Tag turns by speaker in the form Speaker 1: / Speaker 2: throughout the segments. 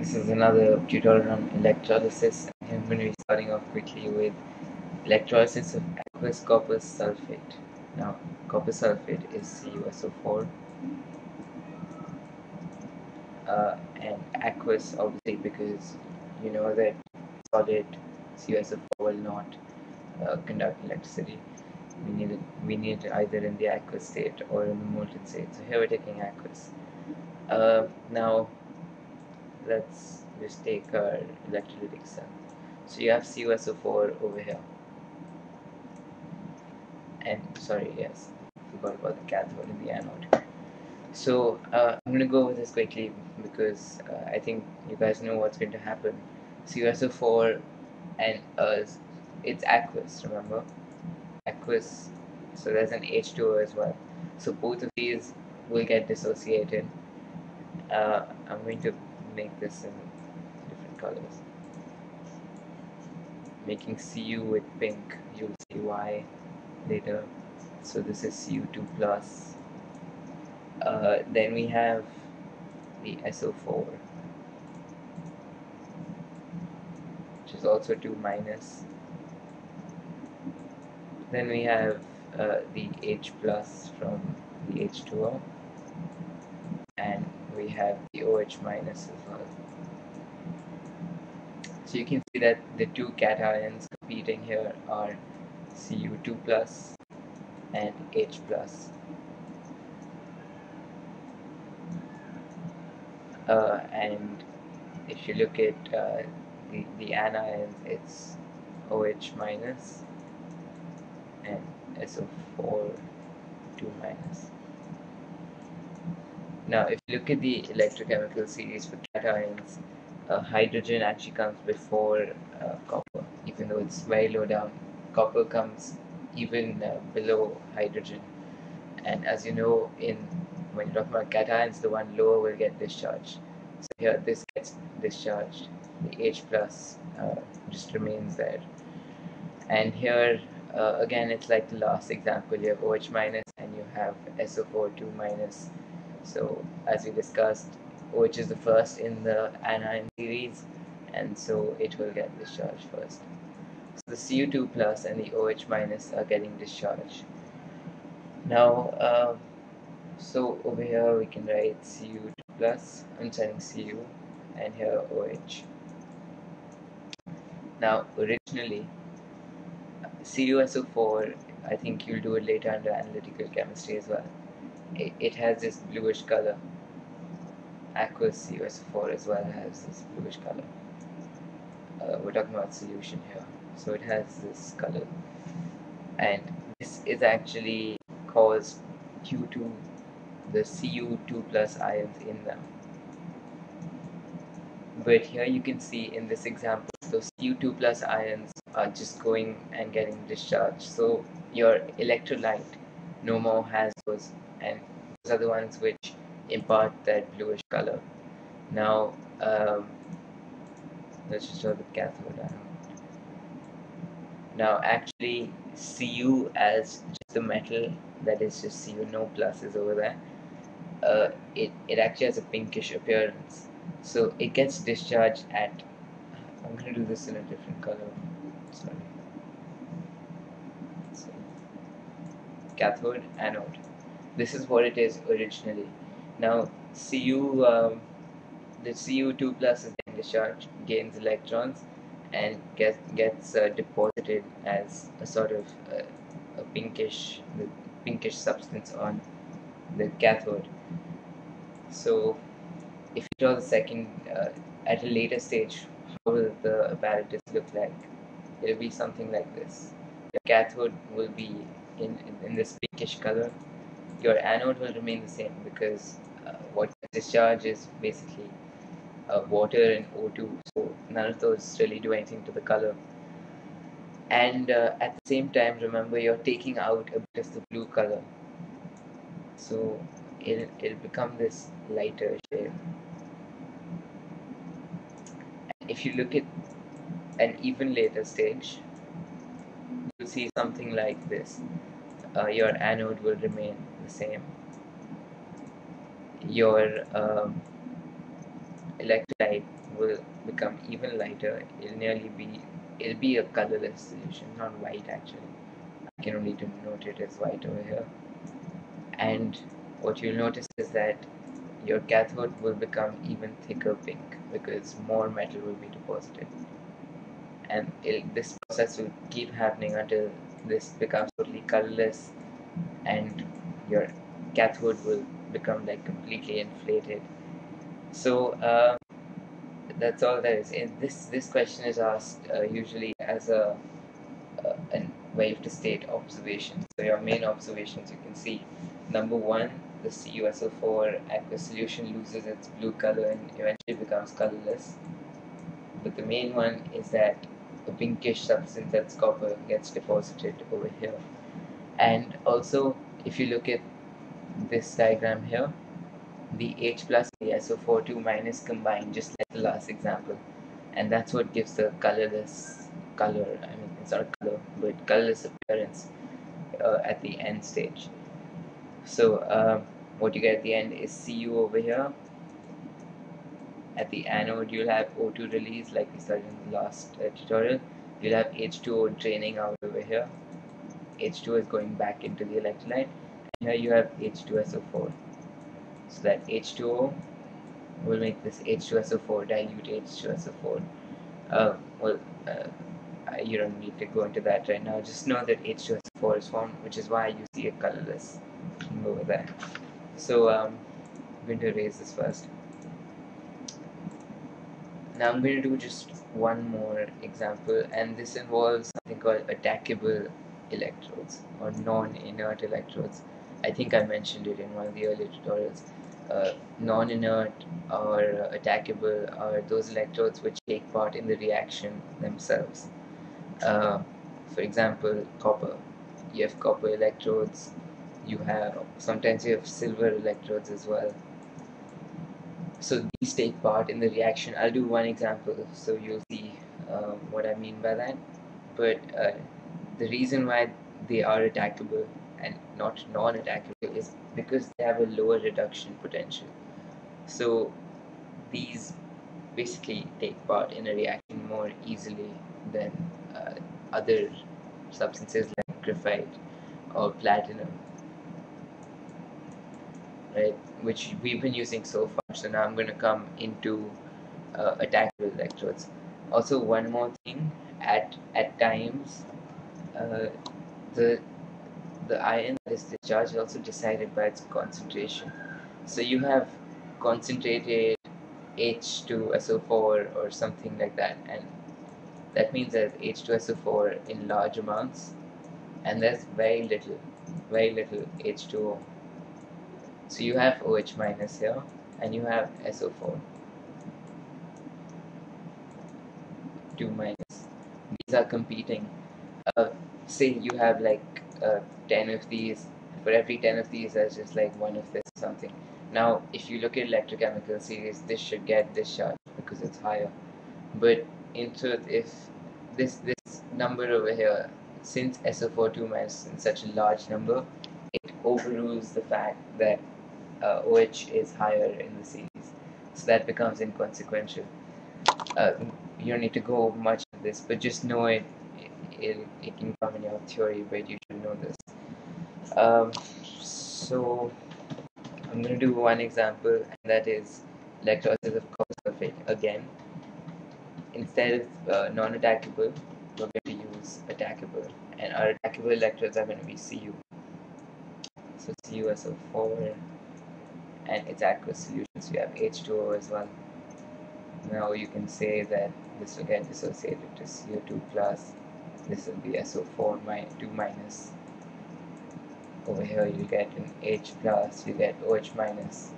Speaker 1: This is another tutorial on electrolysis. I'm going to be starting off quickly with electrolysis of aqueous copper sulfate. Now, copper sulfate is CuSO4, and aqueous obviously because you know that solid CuSO4 will not conduct electricity. We need it either in the aqueous state or in the molten state. So here we're taking aqueous. Now let's just take our electrolytic cell. So you have CuSO4 over here, and sorry, yes, forgot about the cathode and the anode. So I'm gonna go over this quickly because I think you guys know what's going to happen. CuSO4 and it's aqueous, remember? Aqueous, so there's an H2O as well. So both of these will get dissociated. I'm going to make this in different colors. Making Cu with pink, you'll see why later. So this is Cu2 plus. Then we have the SO4, which is also 2 minus. Then we have the H plus from the H2O, and we have the OH minus as well. So you can see that the two cations competing here are Cu2 plus and H plus. And if you look at the anions, it's OH minus and SO4 2 minus. Now if you look at the electrochemical series for cations, hydrogen actually comes before copper, even though it's very low down. Copper comes even below hydrogen, and as you know, when you're talking about cations, the one lower will get discharged. So here this gets discharged, the H plus just remains there. And here again it's like the last example, you have OH minus and you have SO4 2 minus. So as we discussed, OH is the first in the anion series, and so it will get discharged first. So the Cu2 plus and the OH minus are getting discharged. Now so over here we can write Cu2 plus, I'm saying Cu, and here OH. Now originally CuSO4, I think you'll do it later under analytical chemistry as well. It has this bluish color. Aqueous CuSO4 as well has this bluish color. We're talking about solution here, so it has this color, and this is actually caused due to the Cu2 plus ions in them. But here you can see in this example, those Cu2 plus ions are just going and getting discharged. So your electrolyte no more has those, and those are the ones which impart that bluish color. Now let's just show the cathode anode. Now actually Cu as just the metal, that is just Cu, no pluses over there, it actually has a pinkish appearance. So it gets discharged at, I'm going to do this in a different color, sorry. So, cathode, anode. This is what it is originally. Now the Cu2 plus is getting discharged, gains electrons, and gets deposited as a sort of a pinkish substance on the cathode. So if you draw the second, at a later stage, how will the apparatus look like? It will be something like this. Your cathode will be in this pinkish color. Your anode will remain the same because what discharge is basically water and O2, so none of those really do anything to the color. And at the same time, remember, you're taking out a bit of the blue color, so it'll become this lighter shade. If you look at an even later stage, you'll see something like this. Your anode will remain the same. Your electrolyte will become even lighter. It'll be a colorless solution, not white actually. I can only denote it as white over here. And what you'll notice is that your cathode will become even thicker pink because more metal will be deposited. And this process will keep happening until this becomes totally colorless and your cathode will become like completely inflated. So that's all there is. And this question is asked usually as where you have to state observations. So your main observations you can see. Number one, the CuSO4 aqueous solution loses its blue color and eventually becomes colorless. But the main one is that a pinkish substance that's copper gets deposited over here. And also, if you look at this diagram here, the H plus and the SO4 2 minus combine just like the last example, and that's what gives the colorless color. I mean, it's not a color, but colorless appearance at the end stage. So what you get at the end is Cu over here. At the anode, you'll have O2 release, like we studied in the last tutorial. You'll have H2O draining out over here. H2O is going back into the electrolyte, and here you have H2SO4. So that H2O will make this H2SO4 dilute H2SO4. Well, you don't need to go into that right now. Just know that H2SO4 is formed, which is why you see a colorless thing over there. So I'm going to erase this first. Now I'm going to do just one more example, and this involves something called attackable electrodes or non-inert electrodes. I think I mentioned it in one of the earlier tutorials. Non-inert or attackable are those electrodes which take part in the reaction themselves. For example, copper. You have copper electrodes. Sometimes you have silver electrodes as well. So these take part in the reaction. I'll do one example so you'll see what I mean by that. But the reason why they are attackable and not non-attackable is because they have a lower reduction potential. So these basically take part in a reaction more easily than other substances like graphite or platinum, right? Which we've been using so far. So now I'm going to come into attackable electrodes. Also, one more thing: at times, uh, the ion that is discharged is also decided by its concentration. So you have concentrated H2SO4 or something like that, and that means there's H2SO4 in large amounts, and there's very little H2O. So you have OH minus here, and you have SO4 2 minus. These are competing. Say you have like 10 of these. For every 10 of these, there's just like one of this or something. Now, if you look at electrochemical series, this should get discharged because it's higher. But in truth, if this number over here, since SO4 2 minus in such a large number, it overrules the fact that OH is higher in the series. So that becomes inconsequential. You don't need to go over much of this, but just know it can come in your theory, but you should know this. So I'm going to do one example, and that is electrolysis of copper sulfate. Again, instead of non-attackable, we're going to use attackable, and our attackable electrodes are going to be Cu. So CuSO4 and its aqueous solutions. We have H2O as well. Now you can say that this will get dissociated to CO2 plus. This will be SO4 2 minus. Over here you get an H plus, you get OH minus.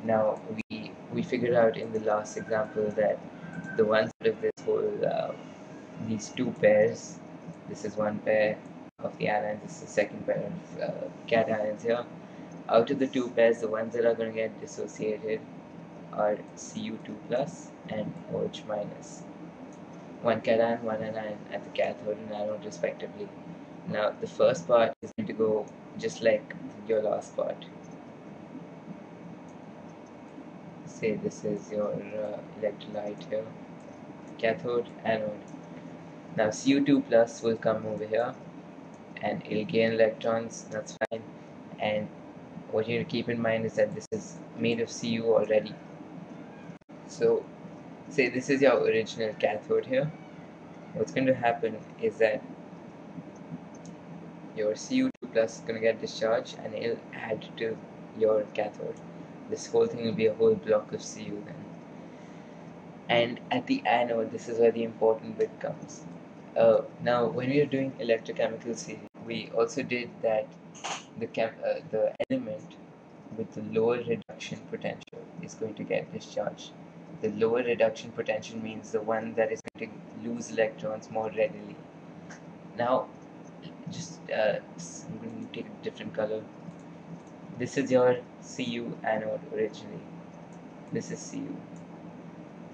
Speaker 1: Now we figured out in the last example that the ones out of this whole these two pairs, this is one pair of the anions, this is the second pair of cations here. Out of the two pairs, the ones that are going to get dissociated are Cu2 plus and OH minus. One cation, one anion at the cathode and anode respectively. Now the first part is going to go just like your last part. say this is your electrolyte here, cathode, anode. Now Cu2 plus will come over here and it'll gain electrons, that's fine. And what you need to keep in mind is that this is made of Cu already. So say this is your original cathode here. What's going to happen is that your Cu2 plus is going to get discharged and it'll add to your cathode. This whole thing will be a whole block of Cu then. And at the anode, this is where the important bit comes. Now, when we are doing electrochemical series, we also did that the element with the lower reduction potential is going to get discharged. The lower reduction potential means the one that is going to lose electrons more readily. Now, just I'm going to take a different color. This is your Cu anode originally. This is Cu.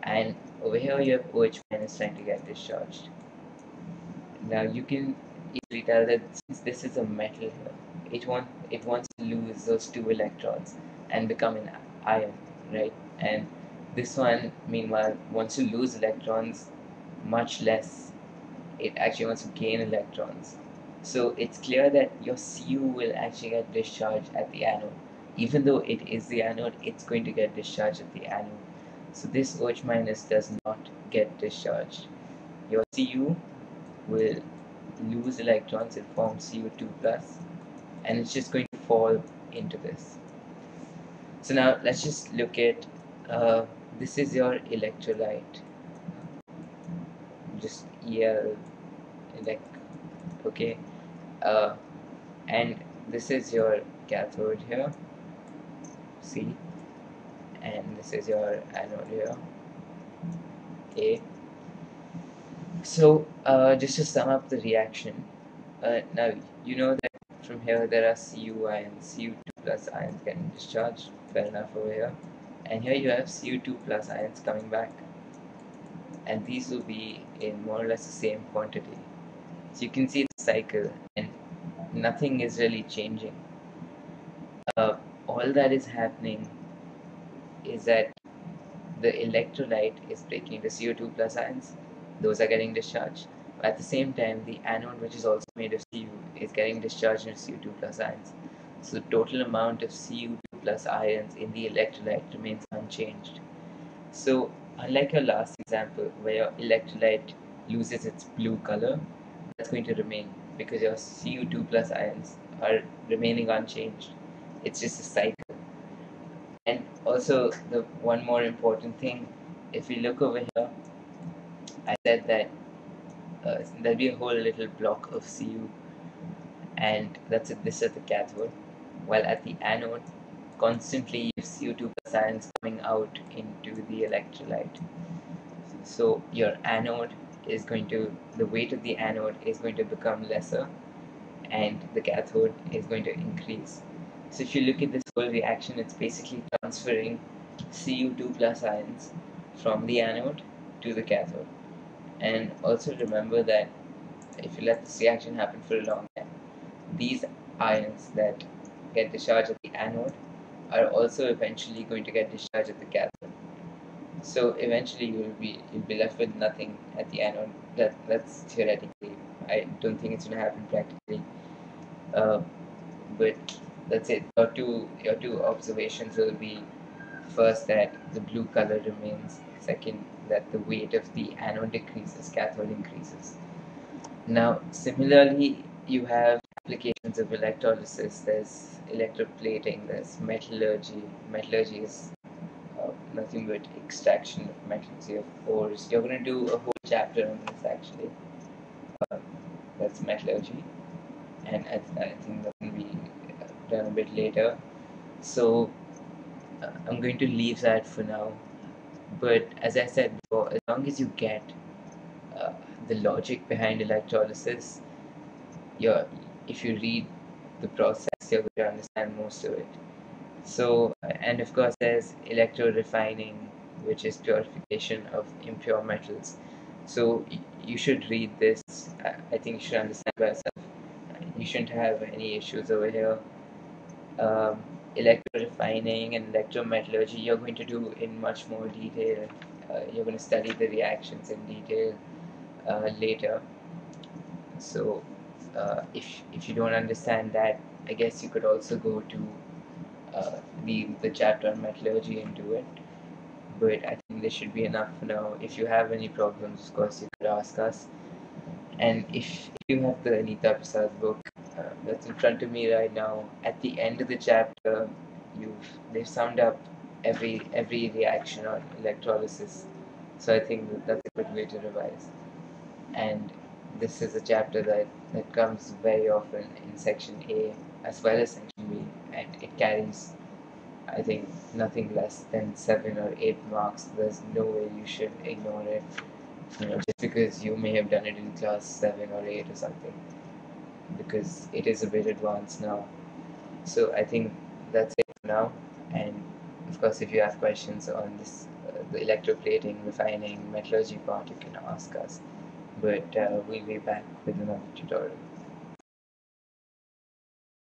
Speaker 1: And over here you have OH minus trying to get discharged. Now you can easily tell that since this is a metal here, it wants to lose those 2 electrons and become an ion, right? And this one meanwhile wants to lose electrons much less. It actually wants to gain electrons. So it's clear that your Cu will actually get discharged at the anode. Even though it is the anode, it's going to get discharged at the anode. So this OH minus does not get discharged. Your Cu will lose electrons and form Cu2 plus, and it's just going to fall into this. So now let's just look at this is your electrolyte, just EL elec, okay, and this is your cathode here, C, and this is your anode here, A. So just to sum up the reaction, now you know that from here there are Cu ions, Cu2 plus ions getting discharged, fair enough over here, and here you have Cu2 plus ions coming back, and these will be in more or less the same quantity. So you can see the cycle and nothing is really changing. All that is happening is that the electrolyte is breaking into Cu2 plus ions, those are getting discharged. But at the same time, the anode, which is also made of Cu, is getting discharged into Cu2 plus ions. So the total amount of Cu2 plus ions in the electrolyte remains unchanged. So unlike your last example, where your electrolyte loses its blue color, that's going to remain because your Cu2 plus ions are remaining unchanged. It's just a cycle. And also, the one more important thing, if you look over here, I said that there'll be a whole little block of Cu, and this is the cathode, while at the anode, constantly you have Cu2 plus ions coming out into the electrolyte. So your anode is going to, the weight of the anode is going to become lesser, and the cathode is going to increase. So if you look at this whole reaction, it's basically transferring Cu2 plus ions from the anode to the cathode. And also remember that if you let this reaction happen for a long time, these ions that get discharged at the anode are also eventually going to get discharged at the cathode. So eventually you'll be left with nothing at the anode. That's theoretically. I don't think it's going to happen practically. But that's it. Your two observations will be: first, that the blue color remains; second, that the weight of the anode decreases, cathode increases. Now, similarly, you have applications of electrolysis. There's electroplating. There's metallurgy. Metallurgy is nothing but extraction of metals. You have ores. You're going to do a whole chapter on this actually. That's metallurgy, and I think that can be done a bit later. So I'm going to leave that for now. But as I said before, as long as you get uh, the logic behind electrolysis, you're, if you read the process, you're going to understand most of it. So, and of course, there's electro refining, which is purification of impure metals. So, you should read this. I think you should understand by yourself. You shouldn't have any issues over here. Um, electrorefining and electrometallurgy you're going to do in much more detail. You're going to study the reactions in detail later. So if you don't understand that, I guess you could also go to the chapter on metallurgy and do it. But I think this should be enough for now. If you have any problems, of course, you could ask us. And if you have the Anita Prasad's book that's in front of me right now, at the end of the chapter, they've summed up every reaction on electrolysis. So I think that's a good way to revise. And this is a chapter that comes very often in section A as well as section B, and it carries, I think, nothing less than 7 or 8 marks. There's no way you should ignore it, just because you may have done it in class 7 or 8 or something, because it is a bit advanced now. So I think that's it for now. And of course, if you have questions on this, the electroplating, refining, metallurgy part, you can ask us. But we'll be back with another tutorial.